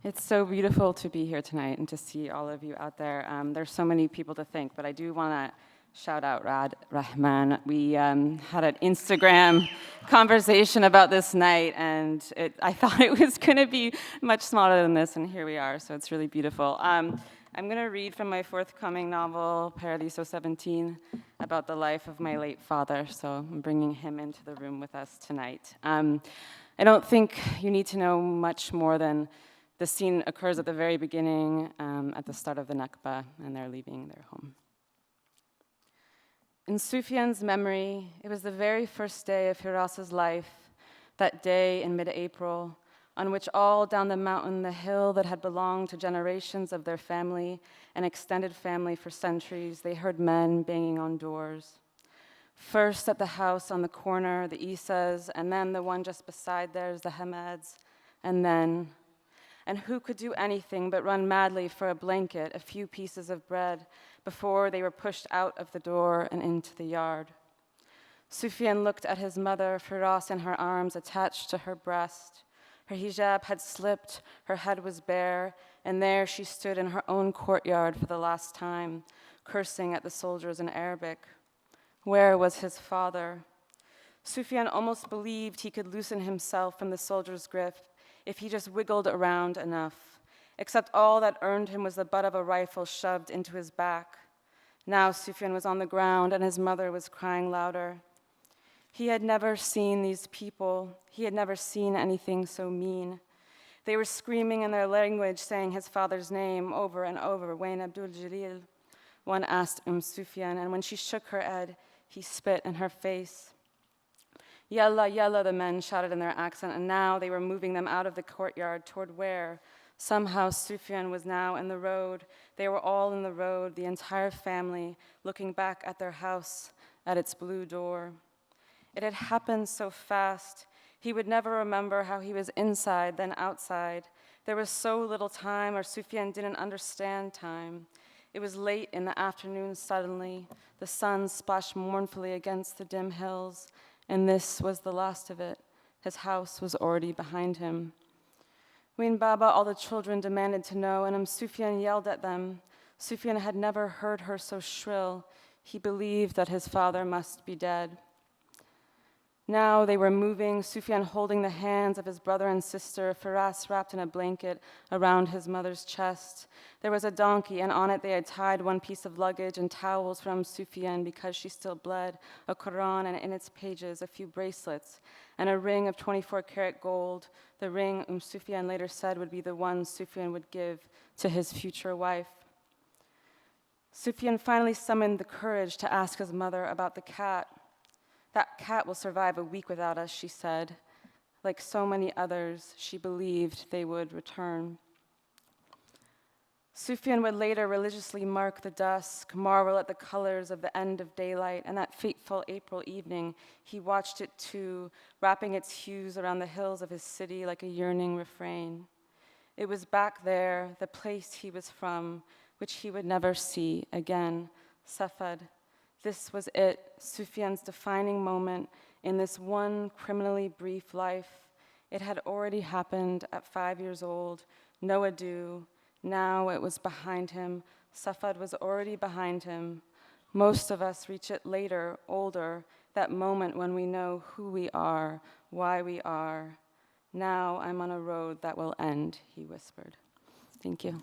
It's so beautiful to be here tonight and to see all of you out there. There's so many people to thank, but I do want to shout out Raad Rahman. We had an Instagram conversation about this night, and I thought it was going to be much smaller than this, and here we are, so it's really beautiful. I'm going to read from my forthcoming novel, Paradiso 17, about the life of my late father, so I'm bringing him into the room with us tonight. I don't think you need to know much more than the scene occurs at the very beginning, at the start of the Nakba, and they're leaving their home. In Sufyan's memory, it was the very first day of Firas's life, that day in mid-April, on which all down the mountain, the hill that had belonged to generations of their family and extended family for centuries, they heard men banging on doors. First at the house on the corner, the Isas, and then the one just beside theirs, the Hamads, and who could do anything but run madly for a blanket, a few pieces of bread, before they were pushed out of the door and into the yard. Sufyan looked at his mother, Firas in her arms attached to her breast. Her hijab had slipped, her head was bare, and there she stood in her own courtyard for the last time, cursing at the soldiers in Arabic. Where was his father? Sufyan almost believed he could loosen himself from the soldier's grip if he just wiggled around enough, except all that earned him was the butt of a rifle shoved into his back. Now Sufyan was on the ground and his mother was crying louder. He had never seen these people. He had never seen anything so mean. They were screaming in their language, saying his father's name over and over, Wain Abdul Jalil. One asked Sufyan, and when she shook her head, he spit in her face. Yalla, yalla, the men shouted in their accent, and now they were moving them out of the courtyard toward where? Somehow Sufyan was now in the road. They were all in the road, the entire family, looking back at their house, at its blue door. It had happened so fast. He would never remember how he was inside, then outside. There was so little time, or Sufyan didn't understand time. It was late in the afternoon suddenly. The sun splashed mournfully against the dim hills, and this was the last of it. His house was already behind him. Ween Baba, all the children demanded to know, and Sufyan yelled at them. Sufyan had never heard her so shrill. He believed that his father must be dead. Now they were moving, Sufyan holding the hands of his brother and sister, Firas wrapped in a blanket around his mother's chest. There was a donkey, and on it they had tied one piece of luggage and towels from Sufyan because she still bled, a Quran, and in its pages a few bracelets, and a ring of 24-karat gold, the ring Sufyan later said would be the one Sufyan would give to his future wife. Sufyan finally summoned the courage to ask his mother about the cat. That cat will survive a week without us, she said. Like so many others, she believed they would return. Sufyan would later religiously mark the dusk, marvel at the colors of the end of daylight, and that fateful April evening, he watched it too, wrapping its hues around the hills of his city like a yearning refrain. It was back there, the place he was from, which he would never see again, Sept. This was it, Sufyan's defining moment in this one criminally brief life. It had already happened at 5 years old, no ado. Now it was behind him. Sept was already behind him. Most of us reach it later, older, that moment when we know who we are, why we are. Now I'm on a road that will end, he whispered. Thank you.